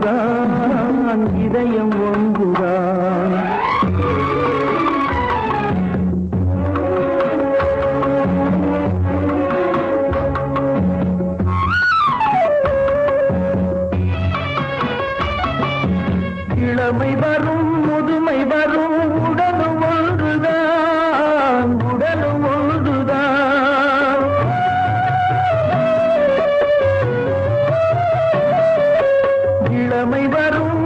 தான் இதயம் ஒன்றுதான். இளமை வரும் முதுமை வரும் உடலும் ஒன்றுதான், உடலும் ஒன்றுதான். இளமை வரும்